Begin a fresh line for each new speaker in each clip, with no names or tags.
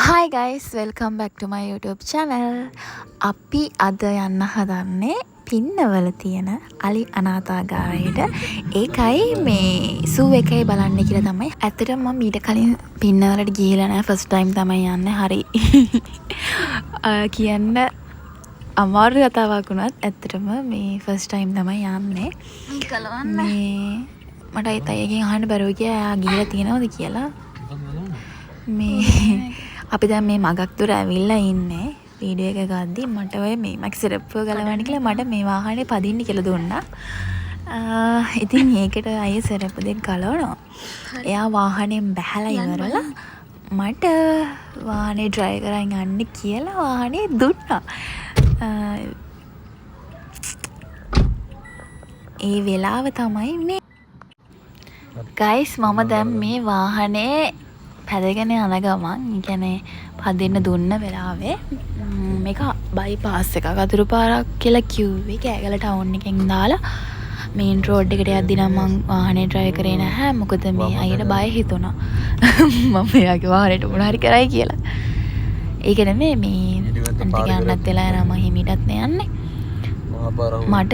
Hi guys, welcome back to my YouTube channel. අපි අද යන්න හදන්නේ පින්නවල තියෙන අලි අනාථාගාරයට. ඒකයි මේ සූ එකයි බලන්න කියලා තමයි. ඇත්තටම මම ඊට කලින් පින්නවලට ගිහිලා නැහැ. first time තමයි යන්නේ. හරි. කියන්න අමාරු කතාවක් වුණත් ඇත්තටම මේ first time තමයි යන්නේ. මේ මට අයිතයගෙන් අහන්න බැරුව ගියා. එයා ගිහිලා තියෙනවද කියලා. මේ අපි දැන් මේ මගක් දුර ඇවිල්ලා ඉන්නේ වීඩියෝ එක ගද්දි මට ඔය මේ මැක්ස් රෙප්පුව ගලවන්න කියලා මට මේ වාහනේ පදින්න කියලා දුන්නා. ඉතින් ඒකට අය සරප්පු දෙක ගලවනවා. එයා වාහනයෙන් බැහැලා ඉවරලා මට වාහනේ ඩ්‍රයිව් කරන් යන්න කියලා වාහනේ දුන්නා. ඒ වෙලාව තමයි මේ ගයිස් මම දැන් මේ වාහනේ පැදගෙන යන ගමන් කියන්නේ පදින්න දුන්න වෙලාවේ මේක බයිපාස් එකක් අතුරු පාරක් කියලා කිව්වේ කෑගල ටවුන් එකෙන් දාලා මේන් රෝඩ් එකට යද්දි නම් මං වාහනේ ඩ්‍රයිව් කරේ නැහැ මොකද මේ අයියට බය හිතුණා මම එයාගේ වාහනේට මොන හරි කරයි කියලා. ඒක නෙමෙයි මේ ටික යන්නත් වෙලා යනවා මම හිමීටත් යන්නේ. මට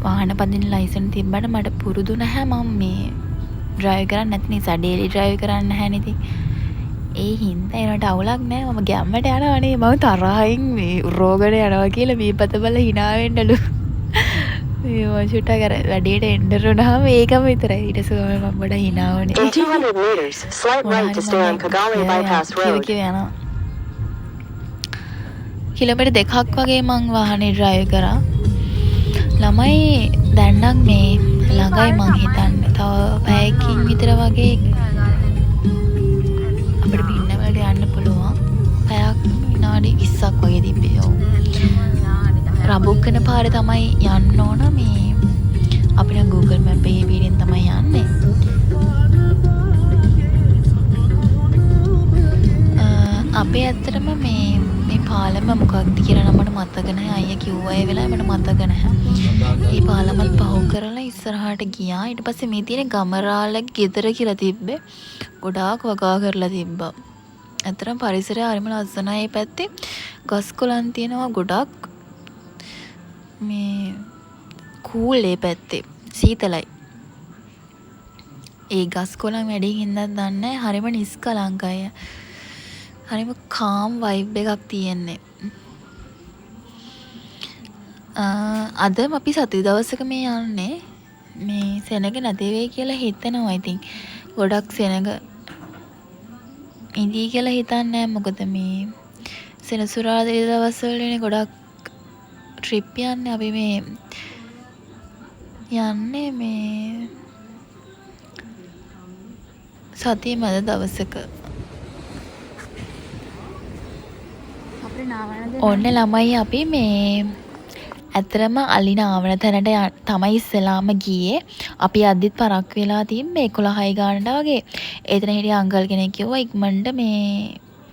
වාහන පදින්න ලයිසන් තිබ්බට මට පුරුදු නැහැ මම මේ ඩ්‍රයිව් කරන්න නැති නිසා ඩේලි ඩ්‍රයිව් කරන්න නැහැ නේද? ඒ හින්දා ඒකට අවුලක් නැහැ. මම ගැම්මට යනවනේ මම තරහින් මේ රෝගණ යනවා කියලා මේ පත බල hina වෙන්නලු. මේ වචුටා කර වැඩේට එන්න උනහම ඒකම විතරයි. ඊට පස්සේ මම බඩ hina වුණේ.
In 200 meters, slight right to stay on Kagami Bypass Road.
Kilometre 2ක් වගේ මං වාහනේ ඩ්‍රයිව් කරා. ළමයි දැන් නම් මේ ළඟයි මං හිතන්නේ. තව පැයකින් විතර වගේ අපිට පින්නවලට යන්න පුළුවන්. පැයක් විනාඩි 20ක් වගේ තිබ්බේ. රඹුක්කන පාරේ තමයි යන්න ඕන මේ අපිට Google Map එකේ වීඩියෙන් තමයි යන්නේ. අපේ ඇත්තටම මේ පාලම මොකක්ද කියලා මට මතක නැහැ. අයියා කිව්වා ඒ වෙලාවේ මට මතක නැහැ. මේ පාලමත් පහු කරලා ඉස්සරහට ගියා. ඊට පස්සේ මේ තියෙන ගමරාල ගෙදර කියලා තිබ්බේ. ගොඩාක් වගා කරලා තිබ්බා. ඇත්තටම පරිසරය හරිම ලස්සනයි. මේ පැත්තේ ගස් කොළන් තියෙනවා ගොඩක්. මේ කූල් ඒ පැත්තේ සීතලයි. ඒ ගස් කොළන් වැඩි හින්දාද දන්නේ හරිම නිස්කලංකයි. හරිම කාම් වයිබ් එකක් තියෙන්නේ. අද අපි සති දවසක මේ යන්නේ මේ සෙනග නැති වෙයි කියලා හිතනවා. ඉතින් ගොඩක් සෙනග ඉඳී කියලා හිතන්නේ මොකද මේ සෙනසුරාදා දවස්වලනේ ගොඩක් ට්‍රිප් යන්නේ. අපි මේ යන්නේ මේ සතිය මැද දවසක. ඔන්න ළමයි අපි මේ ඇතරම අලි නාවන තැනට තමයි ඉස්සලාම ගියේ. අපි අද්දිත් පරක් වෙලා තිබ්බේ 11යි ගානට වගේ. එතන හිටිය අංකල් කෙනෙක් කිව්වා ඉක්මනට මේ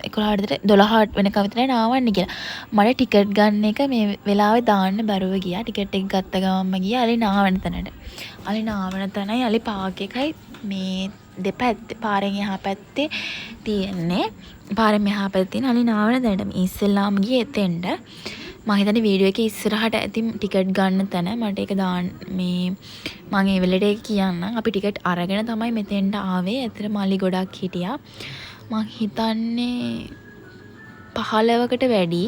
11ට 12ට වෙනකම් විතර නාවන්න කියලා. මට ටිකට් ගන්න එක මේ වෙලාවේ දාන්න බැරුව ගියා. ටිකට් එක ගත්ත ගමන්ම ගියා අලි නාවන තැනට. අලි නාවන තැනයි අලි පාක් එකයි මේ දෙපැත්තේ පාරෙන් එහා පැත්තේ තියෙන්නේ. පාරෙන් මෙහා පැත්තේ තියෙන අලි නාවන තැනට ඉස්සෙල්ලාම ගියේ එතෙන්ට. මම හිතන්නේ වීඩියෝ එකේ ඉස්සරහට ඇති ටිකට් ගන්න තැන මට ඒක දාන්න මේ මම ඒ වෙලෙට ඒක කියන්නම්. අපි ටිකට් අරගෙන තමයි මෙතෙන්ට ආවේ. ඇත්තට මල්ලි ගොඩක් හිටියා. මම හිතන්නේ 15කට වැඩි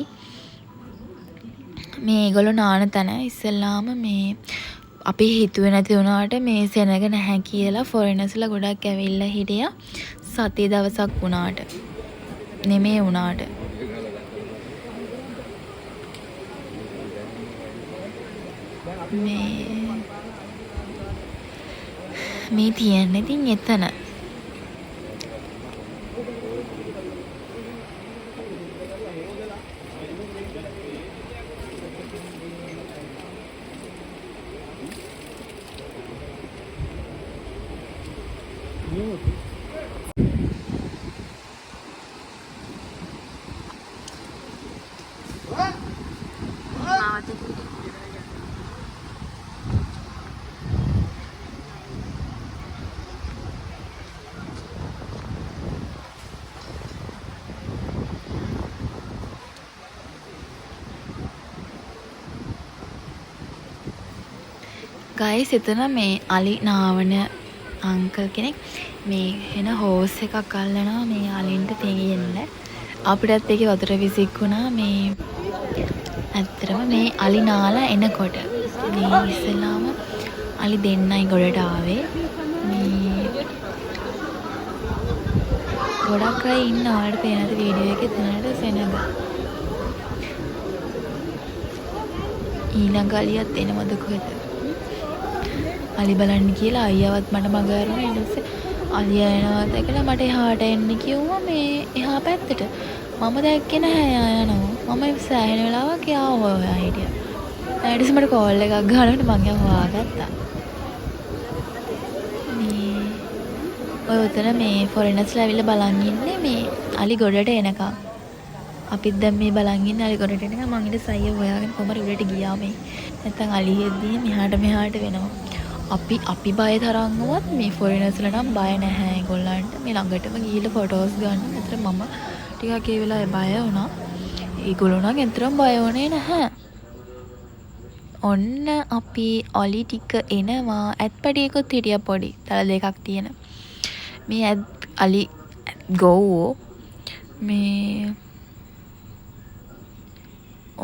මේ ඒගොල්ලෝ නාන තැන ඉස්සෙල්ලාම මේ අපි හිතුවේ නැති වුණාට මේ සෙනග නැහැ කියලා ෆොරිනර්ස්ලා ගොඩක් ඇවිල්ලා හිටියා. සතිය දවසක් වුණාට නෙමෙයි වුණාට මේ තියන්නේ ඉතින් එතන. ගයිස් එතන මේ අලි නාවන අංකල් කෙනෙක් මේ එන හෝස් එකක් අල්ලනවා මේ අලින්ට තෙගින්න. අපිටත් ඒකේ වතුර විසික්කුණා මේ ඇත්තටම මේ අලි නාලා එනකොට මේ ඉස්සෙල්ලාම අලි දෙන්නයි ගොඩට ආවේ. මේ ගොඩක් අය ඉන්න ඔයාලට පේනද වීඩියෝ එකේ දැනට සෙනඟ. ඊළඟ අලියත් එනවද කොහෙද? අලි බලන්න කියලා අයියවත් මට මග අරුණා. ඊට පස්සේ අලියා එනවා දැකලා මට එහාට එන්න කිව්වා මේ එහා පැත්තට. මම දැක්කේ නැහැ යා යනවා. මම සෑහෙන වෙලාවක් යා හොයා හිටියා. ඊට පස්සේ මට කෝල් එකක් ගහනකොට මම යා හොයාගත්තා. මේ ඔය උතන මේ ෆොරේනර්ස්ලා ඇවිල්ලා බලන් ඉන්නේ මේ අලි ගොඩට එනකම්. අපිත් දැන් මේ බලන් ඉන්නේ අලි ගොඩට එනකම්. මං ඊට සයිය හොයාගෙන කොහමද උඩට ගියා මේ. නැත්තම් අලියෙද්දී මෙහාට මෙහාට වෙනවා. අපි බය තරම්වත් මේ ෆොරිනර්ස්ලා නම් බය නැහැ ඒගොල්ලන්ට. මේ ළඟටම ගිහිල්ලා ෆොටෝස් ගන්න. ඒතර මම ටිකක් ඒ වෙලාවේ බය වුණා. ඒගොල්ලෝ නම් ඇත්තටම බය වුණේ නැහැ. ඔන්න අපි ඔලි ටික එනවා. ඇත්පැටියකුත් හිටියා පොඩි. තල දෙකක් තියෙන. මේ අලි ගෝවෝ මේ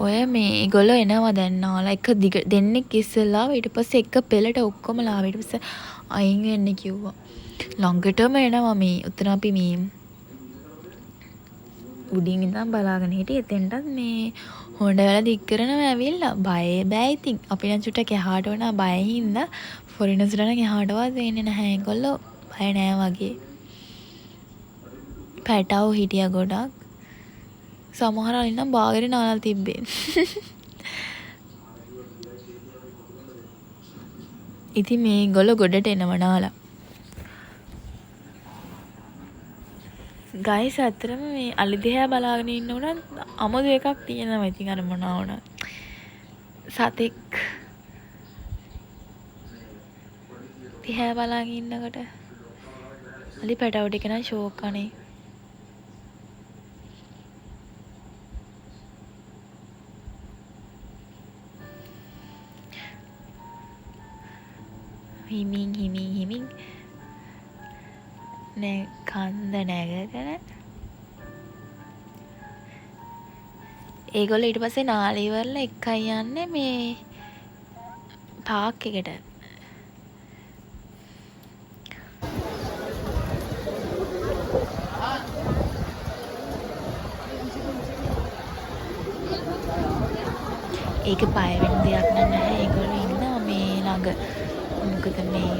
ඔය මේ ඒගොල්ලෝ එනවා දැන් නාලා එක දෙන්නෙක් ඉස්සෙල්ලා ඊට පස්සේ එක පෙළට ඔක්කොම ලාව ඊට පස්සේ අයින් වෙන්න කිව්වා. ළඟටම එනවා මේ උතන අපි මේ උඩින් ඉඳන් බලාගෙන හිටියේ. එතෙන්ටත් මේ හොඬ වල දික් කරනවා ඇවිල්ලා. බය බෑ ඉතින්. අපි නම් චුට්ටක් එහාට වුණා බයෙන් හින්දා. ෆොරිනර්ස්ලා නම් එහාටවත් වෙන්නේ නැහැ. ඒගොල්ලෝ බය නෑ වගේ. පැටව හිටියා ගොඩක්. සමහර අය නම් බාගෙට නාලා තිබ්බේ. ඉතින් මේගොල්ලෝ ගොඩට එනවා නාලා. ගයිස් අතරම මේ අලි දිහා බලාගෙන ඉන්න උනත් අමුතු එකක් තියෙනවා. ඉතින් අර මොනවා වුණත් සතෙක් දිහා බලාගෙන ඉන්නකොට අලි පැටව ටික නම් ෂෝක් අනේ. හිමින් කන්ද නැගගෙන ඒගොල්ලෝ ඊට පස්සේ නාලා ඉවරලා එකයි යන්නේ මේ පාක් එකට. ඒක පය වෙන දෙයක් නැහැ. ඒගොල්ලෝ ඉන්නවා මේ ළඟ. මොකද මේ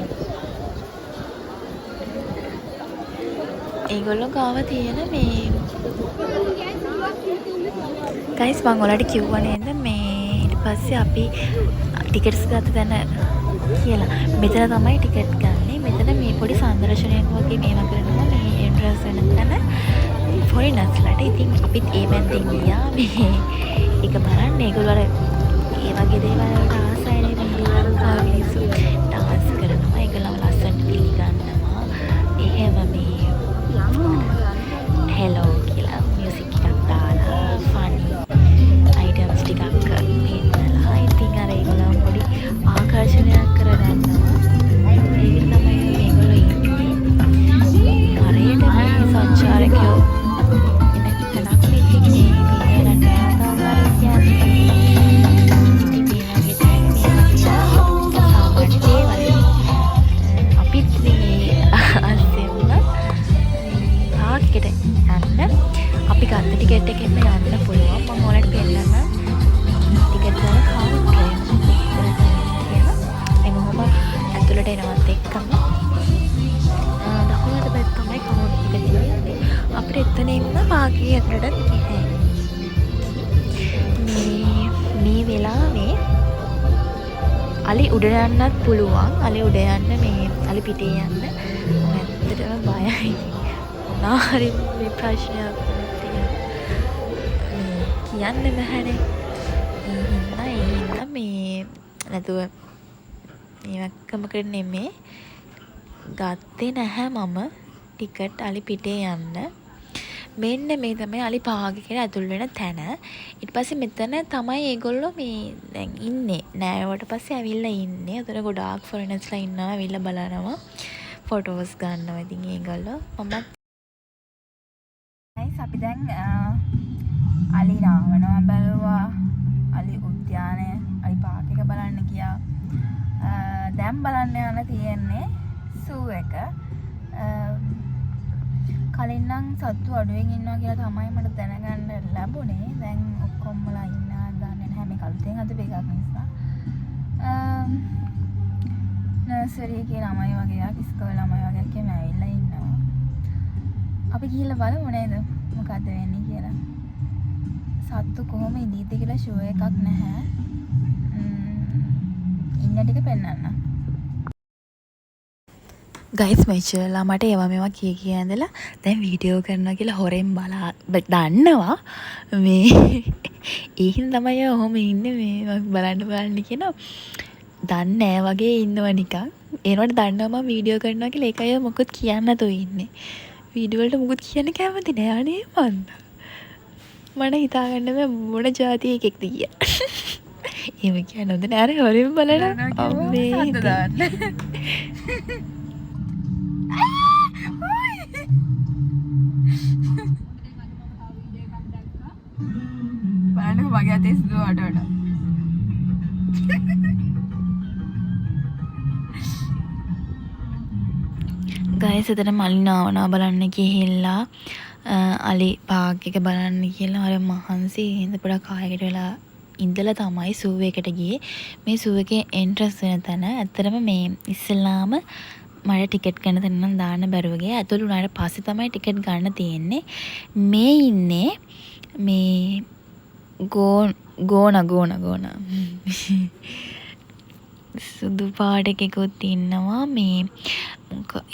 ඒගොල්ලෝ ගාව තියෙන මේ ගයිස් මම ඔයාලට කිව්වා නේද මේ ඊට පස්සේ අපි ටිකට්ස් ගත්ත තැන කියලා. මෙතන තමයි ටිකට් ගන්නේ. මෙතන මේ පොඩි සංදර්ශනයක් වගේ මේවා කරනවා මේ එන්ට්‍රන්ස් වෙන තැන ෆොරිනර්ස්ලාට. ඉතින් අපිත් ඒ පැත්තෙන් ගියා මේ ඒක බලන්න. ඒගොල්ලෝ අර ඒ වගේ දේවල් වලට ආසයිනේ මේ ලංකාවේ මිනිස්සු. ඩාන්ස් කරනවා. ඒගොල්ලෝ ලස්සනට පිළිගන්නවා. එහෙම මේ හෙලෝ කියලා මියුසික් එකක් දාලා ෆනි අයිටම්ස් ටිකක් පෙන්නලා ඉතින් අර ඒගොල්ලෝ පොඩි ආකර්ෂණයක් කරගන්නවා. ඒක තමයි මේගොල්ලෝ ඉන්නේ. හරියට මේ සංචාරකයෝ එන තැනක් ඉතින් මේ රටට ආවා කියන්නේ අපිත් මේ අස්සෙන්න පාක්කෙට යන්න අපි ගත්ත ටිකට් එකෙන්ම යන්න පුළුවන්. මම ඔයාලට පෙන්නන්න ටිකට් ගාන කවුන්ට් කරනවා. එමොහොම ඇතුළට එනවත් එක්කම දකුණට පැත්ත තමයි කවුන්ට් එක තියෙන්නේ. අපිට එතන ඉන්න පාකේ යන්නට මේ වෙලාවේ අලි උඩ යන්නත් පුළුවන්. අලි උඩ යන්න මේ අලි පිටේ යන්න මම ඇත්තටම බයයි. නාරි මේ ප්‍රශ්නයක් කියන්න බැහැනේ. ඒ හින්දා මේ නැතුව මේවක්කමකට නෙමේ ගත්තේ නැහැ මම ටිකට් අලි පිටේ යන්න. මෙන්න මේ තමයි අලි පාග කියලා ඇතුල් වෙන තැන. ඊට පස්සේ මෙතන තමයි ඒගොල්ලෝ මේ දැන් ඉන්නේ. නෑවට පස්සේ ඇවිල්ලා ඉන්නේ. උතන ගොඩාක් ෆොරිනර්ස්ලා ඉන්නවා. ඇවිල්ලා බලනවා. ෆොටෝස් ගන්නවා. ඉතින් ඒගොල්ලෝ මමත් අපි දැන් අලි රාවණව බැලුවා. අලි උද්‍යානය, අලි පාක් එක බලන්න ගියා. දැන් බලන්න යන තියෙන්නේ සූ එක. කලින් නම් සත්තු අඩුවෙන් ඉන්නවා කියලා තමයි මට දැනගන්න ලැබුණේ. දැන් ඔක්කොමලා ඉන්නවා දන්නේ නැහැ මේ කලුතෙන් හදපු එකක් නිසා. නර්සරි එකේ ළමයි වගේක් ඉස්කෝලේ ළමයි වගේක් එහෙම ඇවිල්ලා ඉන්නවා. අපි ගිහිල්ලා බලමු නේද මොකද්ද වෙන්නේ කියලා. සත්තු කොහොම ඉදීද කියලා ෂෝ එකක් නැහැ. ඉන්න ටික පෙන්නන්න. ගයිස් මෙච්චරලා මට ඒවා මේවා කිය ඇඳලා දැන් වීඩියෝ කරනවා කියලා හොරෙන් බලා දන්නවා මේ ඒහින් තමයි ඔහොම ඉන්නේ මේ බලන්න කියනවා දන්නේ නැහැ වගේ ඉන්නවා නිකන් ඒනවට දන්නවා මම වීඩියෝ කරනවා කියලා ඒක අය මොකුත් කියන්න නැතුව ඉන්නේ වීඩියෝ වලට මොකුත් කියන්න කැමති නෑ අනේ මන්ද මට හිතාගන්න බෑ මොන જાති එකෙක්ද කියලා එහෙම කියනොත් නෑ අර හොරෙන් බලන අම්මේ හිත දාන්න බලන්නකො මගේ අතේ සිදුව අඩවඩ ගයිස් එතන මලිනාවනා බලන්න ගිහිල්ලා අලි පාක් එක බලන්න කියලා අර මහන්සි හින්ද පොඩක් කායකට වෙලා ඉඳලා තමයි සූ එකට ගියේ මේ සූ එකේ එන්ට්‍රන්ස් වෙන තැන ඇත්තටම මේ ඉස්සෙල්ලාම මට ටිකට් ගන්න තැන නම් දාන්න බැරුව ගියා. ඇතුළු උනාට පස්සේ තමයි ටිකට් ගන්න තියෙන්නේ. මේ ඉන්නේ මේ ගෝන සුදු පාට එකකුත් ඉන්නවා මේ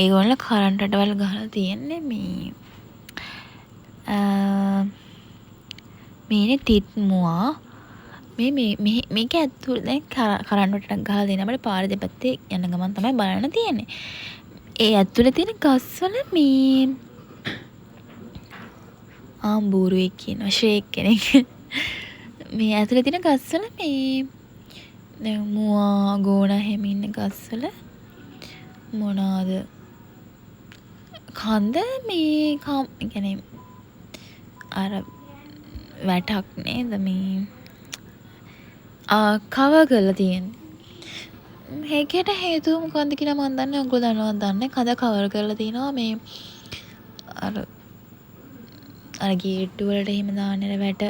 ඒගොල්ලෝ කරන්ට් රටවල් ගහලා තියෙන්නේ මේනේ තිත් මුවා මේක ඇතුළේ දැන් කරන්ට් රටක් ගහලා දෙන අපිට පාර දෙපැත්තේ යන ගමන් තමයි බලන්න තියෙන්නේ. ඒ ඇතුළේ තියෙන ගස්වල මේ ආම්බූරුවෙක් කියනවා ෂේක් කෙනෙක්. මේ ඇතුළේ තියෙන ගස්වල මේ දැන් මුවා ගෝණ හැම ඉන්න ගස්වල මොනවාද කන්ද මේ කියන්නේ අර වැටක් නේද මේ කවර් කරලා තියෙන්නේ. මේකට හේතුව මොකක්ද කියලා මම දන්නේ නැහැ. ඔයගොල්ලෝ දන්නවද දන්නේ? කඳ කවර් කරලා තිනවා මේ අර ගේට්ටු වලට එහෙම දාන්නේ වැට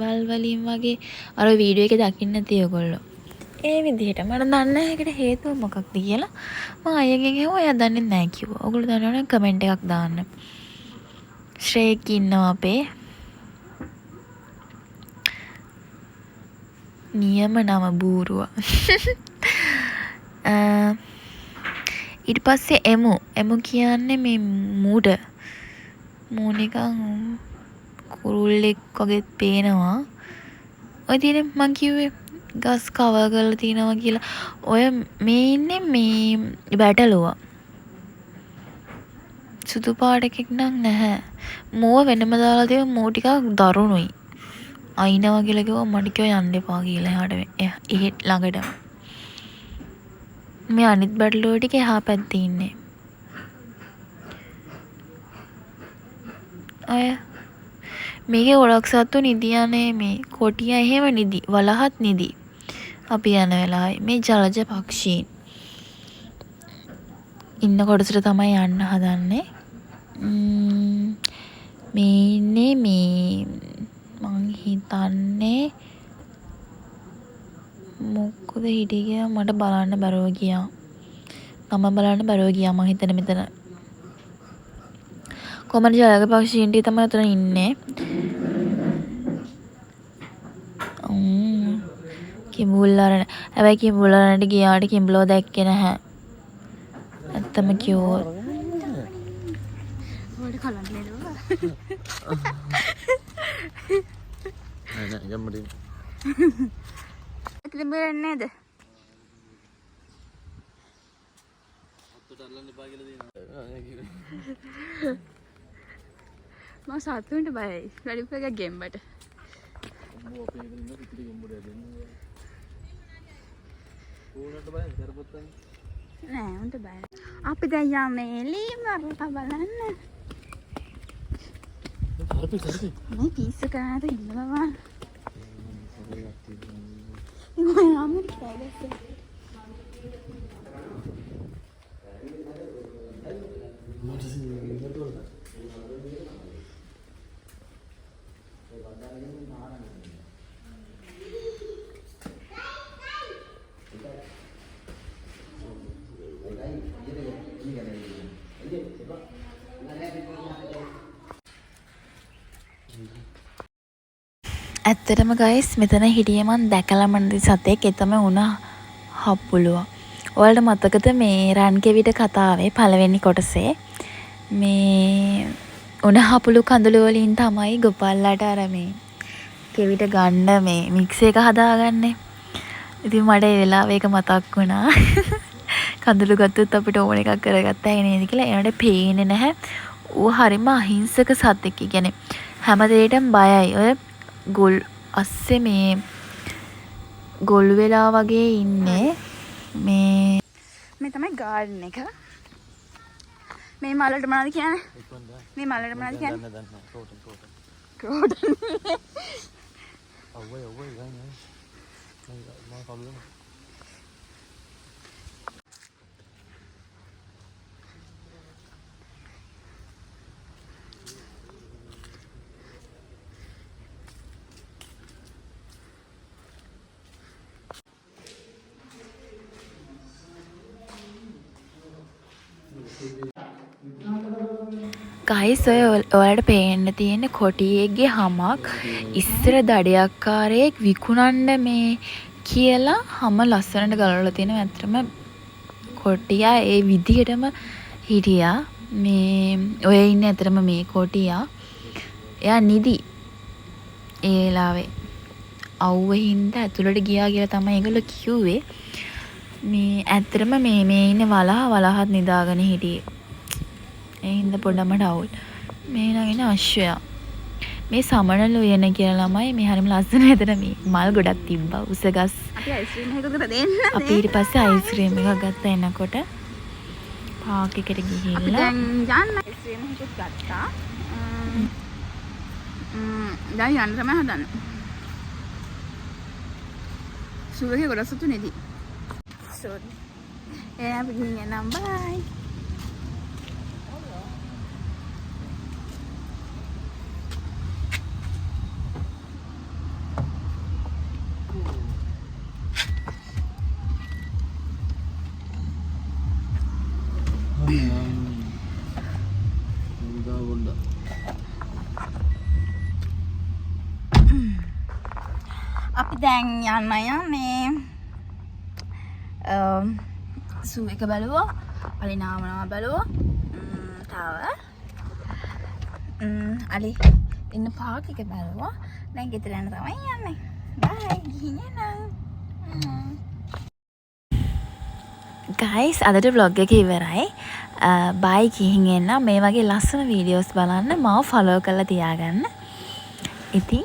වල් වලින් වගේ අර වීඩියෝ එකේ දකින්න නැති ඔයගොල්ලෝ. ඒ විදිහට මම දන්නේ නැහැ ඒකට හේතුව මොකක්ද කියලා. මම අයගෙන් ඇහුවා ඔයා දන්නේ නැහැ කිව්වා. ඔයගොල්ලෝ දන්නවනම් කමෙන්ට් එකක් දාන්න. ශ්‍රේක් ඉන්නවා අපේ. නියම නම බූරුවා. ඊට පස්සේ එමු කියන්නේ මේ මූ නිකන් කුරුල්ලෙක් වගේ පේනවා. ඔය තියෙන මං කිව්වේ ගස් කවර් කරලා තිනවා කියලා. ඔය මේ ඉන්නේ මේ බැටළුවා. සුදු පාට එකක් නම් නැහැ. මූව වෙනම දාලා තියෙන මූ ටිකක් දරුණුයි. අයිනවා කියලා කිව්වා මට කිව්වා යන්න එපා කියලා එහාට එහෙ ළඟටම. මේ අනිත් බැටළුවෝ ටික එහා පැත්තේ ඉන්නේ. අය මේකේ ගොඩක් සත්තු නිදියනේ මේ කොටිය එහෙම නිදි වලහත් නිදි. අපි යන වෙලාවේ මේ ජලජ පක්ෂීන් ඉන්න කොටසට තමයි යන්න හදන්නේ. මේ ඉන්නේ මේ මං හිතන්නේ මොකද හිටියේ කියලා මට බලන්න බැරුව ගියා. මම බලන්න බැරුව ගියා මං හිතන්නේ මෙතන. කොමන ජලජ පක්ෂීන් ටික තමයි උතන ඉන්නේ. කිඹුල්ලාරන හැබැයි කිඹුල්ලාරනට ගියාට කිඹුලව දැක්කේ නැහැ. ඇත්තම කිව්වොත්. ඔයාලට කලන්න නේද? නෑ යම්මඩි. ඇත්තටම බලන්නේ නේද? අත්තට අල්ලන්න එපා කියලා දෙනවා. මම සතුන්ට බයයි. වැඩිපුර එක ගෙම්බට.
අම්මෝ අපේ ඉතින් ඉන්න පිටි ගොම්බඩයක් දෙන්නේ. ඕනට බය කරපොත්තන්.
නෑ උන්ට බයයි. අපි දැන් යන්නේ ලීම බලන්න.
කරපි.
මේ පිස්සු කරාද ඉන්නවා. මම යන්නේ කියලා. ඇත්තටම ගයිස් මෙතන හිටියේ මන් දැකලාම නැති සතෙක් ඒ තමයි උණ හප්පුලුව. ඔයාලට මතකද මේ රන් කෙවිට කතාවේ පළවෙනි කොටසේ මේ උණ හපුළු කඳුළු වලින් තමයි ගොපල්ලාට අර මේ කෙවිට ගන්න මේ මික්ස් එක හදාගන්නේ. ඉතින් මට ඒ වෙලාව ඒක මතක් වුණා. කඳුළු ගත්තොත් අපිට ඕන එකක් කරගත්තා නේද කියලා. එයාට පේන්නේ නැහැ. ඌ හරිම අහිංසක සතෙක්. ඒ කියන්නේ හැම දෙයකටම බයයි. ඔය ගොල් අස්සේ මේ ගොල් වෙලා වගේ ඉන්නේ. මේ තමයි ගාඩන් එක. මේ මලට මොනවද කියන්නේ? මේ මලට මොනවද කියන්නේ?
දන්න ක්‍රෝටන්.
ක්‍රෝටන්.
අවුයි ගන්නේ. මම කවුරුද?
ගයිස් ඔයාලට පේන්න තියෙන කොටියෙක්ගේ හමක් ඉස්සර දඩයක්කාරයෙක් විකුණන්න මේ කියලා හැම ලස්සනට ගලවලා තියෙනවා. ඇත්තටම කොටියා ඒ විදිහටම හිටියා. මේ ඔය ඉන්නේ ඇත්තටම මේ කොටියා. එයා නිදි ඒ වෙලාවේ අවුව හින්දා ඇතුළට ගියා කියලා තමයි ඒගොල්ලෝ කිව්වේ. මේ ඇත්තටම මේ ඉන්නේ වලහත් නිදාගෙන හිටියේ. ඒ හින්දා පොඩ්ඩම ඩවුල්. මේ නගින අශ්වයා. මේ සමනල උයන කියලා ළමයි මේ හරිම ලස්සන එතන මේ මල් ගොඩක් තිබ්බා උස ගස්. අපි අයිස්ක්‍රීම් එකකට දෙන්න. අපි ඊට පස්සේ අයිස්ක්‍රීම් එකක් ගත්තා එනකොට. පාක් එකට ගිහිල්ලා. අපි දැන් යන්න අයිස්ක්‍රීම් එකක් ගත්තා. දැන් යන්න තමයි හදන්නේ. සුවගේ ගොඩක් සතු නෙදී. සෝරි. අපි ගිහින් යන්න බයි. අපි දැන් යන්නේ සූ එක බලුවා පරිණාමනවා බලුවා තව අලි ඉන්න පාක් එක බලුවා දැන් ගෙදර යන්න තමයි යන්නේ බයි ගිහින් යන්න ගයිස් අදට vlog එක ඉවරයි බයි ගිහින් එන්න මේ වගේ ලස්සන වීඩියෝස් බලන්න මාව ෆලෝ කරලා තියාගන්න ඉතින්